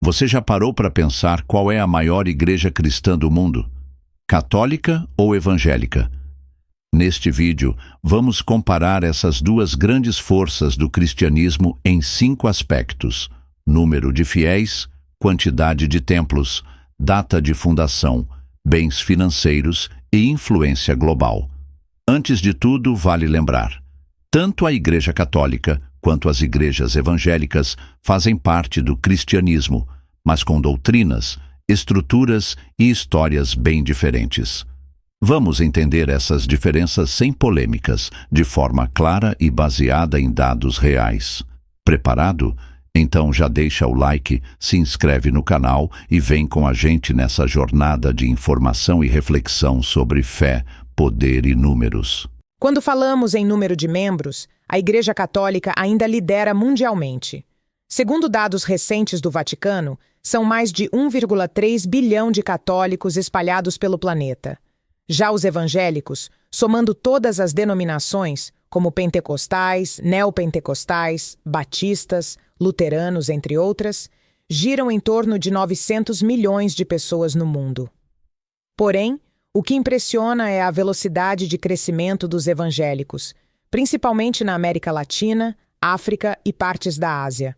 Você já parou para pensar qual é a maior igreja cristã do mundo? Católica ou evangélica? Neste vídeo, vamos comparar essas duas grandes forças do cristianismo em 5 aspectos: número de fiéis, quantidade de templos, data de fundação, bens financeiros e influência global. Antes de tudo, vale lembrar: tanto a Igreja Católica quanto as igrejas evangélicas fazem parte do cristianismo, mas com doutrinas, estruturas e histórias bem diferentes. Vamos entender essas diferenças sem polêmicas, de forma clara e baseada em dados reais. Preparado? Então já deixa o like, se inscreve no canal e vem com a gente nessa jornada de informação e reflexão sobre fé, poder e números. Quando falamos em número de membros, a Igreja Católica ainda lidera mundialmente. Segundo dados recentes do Vaticano, são mais de 1,3 bilhão de católicos espalhados pelo planeta. Já os evangélicos, somando todas as denominações, como pentecostais, neopentecostais, batistas, luteranos, entre outras, giram em torno de 900 milhões de pessoas no mundo. Porém, o que impressiona é a velocidade de crescimento dos evangélicos, principalmente na América Latina, África e partes da Ásia.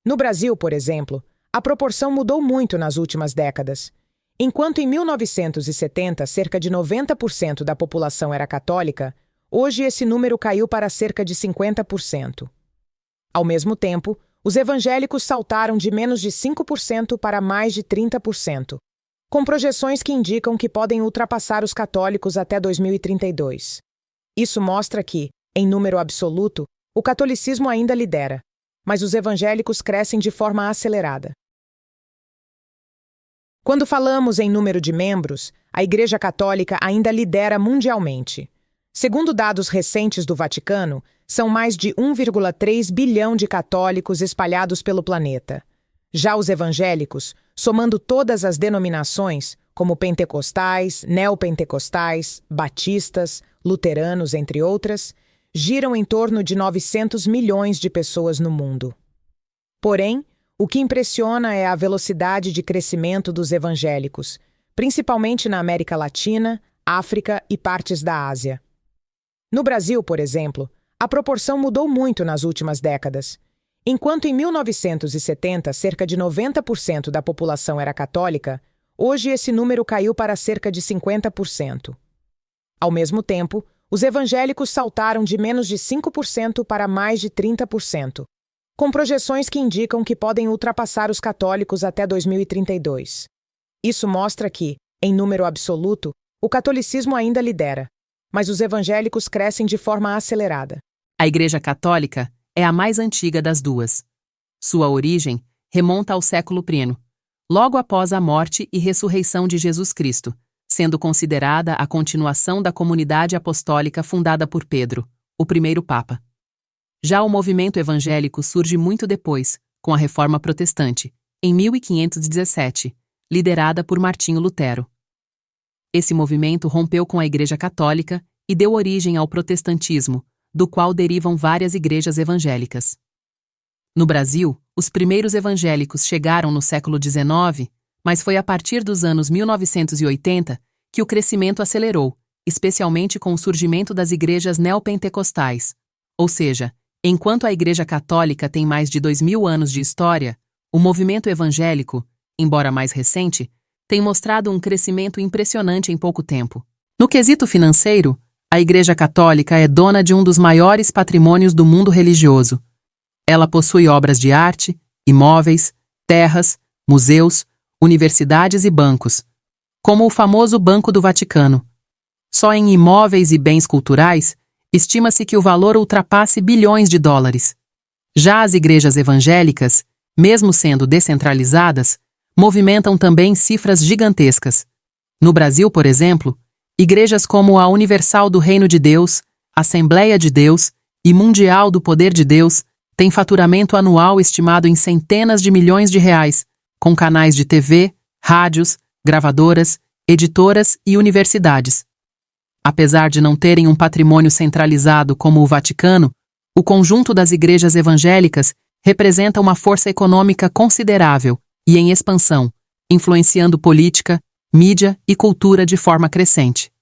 No Brasil, por exemplo, a proporção mudou muito nas últimas décadas. Enquanto em 1970 cerca de 90% da população era católica, hoje esse número caiu para cerca de 50%. Ao mesmo tempo, os evangélicos saltaram de menos de 5% para mais de 30%, com projeções que indicam que podem ultrapassar os católicos até 2032. Isso mostra que, em número absoluto, o catolicismo ainda lidera, mas os evangélicos crescem de forma acelerada. Quando falamos em número de membros, a Igreja Católica ainda lidera mundialmente. Segundo dados recentes do Vaticano, são mais de 1,3 bilhão de católicos espalhados pelo planeta. Já os evangélicos, somando todas as denominações, como pentecostais, neopentecostais, batistas, luteranos, entre outras, giram em torno de 900 milhões de pessoas no mundo. Porém, o que impressiona é a velocidade de crescimento dos evangélicos, principalmente na América Latina, África e partes da Ásia. No Brasil, por exemplo, a proporção mudou muito nas últimas décadas. Enquanto em 1970 cerca de 90% da população era católica, hoje esse número caiu para cerca de 50%. Ao mesmo tempo, os evangélicos saltaram de menos de 5% para mais de 30%, com projeções que indicam que podem ultrapassar os católicos até 2032. Isso mostra que, em número absoluto, o catolicismo ainda lidera, mas os evangélicos crescem de forma acelerada. A Igreja Católica é a mais antiga das duas. Sua origem remonta ao século I, logo após a morte e ressurreição de Jesus Cristo, sendo considerada a continuação da comunidade apostólica fundada por Pedro, o primeiro Papa. Já o movimento evangélico surge muito depois, com a Reforma Protestante, em 1517, liderada por Martinho Lutero. Esse movimento rompeu com a Igreja Católica e deu origem ao protestantismo, do qual derivam várias igrejas evangélicas. No Brasil, os primeiros evangélicos chegaram no século XIX, mas foi a partir dos anos 1980 que o crescimento acelerou, especialmente com o surgimento das igrejas neopentecostais. Ou seja, enquanto a Igreja Católica tem mais de 2000 anos de história, o movimento evangélico, embora mais recente, tem mostrado um crescimento impressionante em pouco tempo. No quesito financeiro, a Igreja Católica é dona de um dos maiores patrimônios do mundo religioso. Ela possui obras de arte, imóveis, terras, museus, universidades e bancos, como o famoso Banco do Vaticano. Só em imóveis e bens culturais, estima-se que o valor ultrapasse bilhões de dólares. Já as igrejas evangélicas, mesmo sendo descentralizadas, movimentam também cifras gigantescas. No Brasil, por exemplo, igrejas como a Universal do Reino de Deus, Assembleia de Deus e Mundial do Poder de Deus têm faturamento anual estimado em centenas de milhões de reais, com canais de TV, rádios, gravadoras, editoras e universidades. Apesar de não terem um patrimônio centralizado como o Vaticano, o conjunto das igrejas evangélicas representa uma força econômica considerável, e em expansão, influenciando política, mídia e cultura de forma crescente.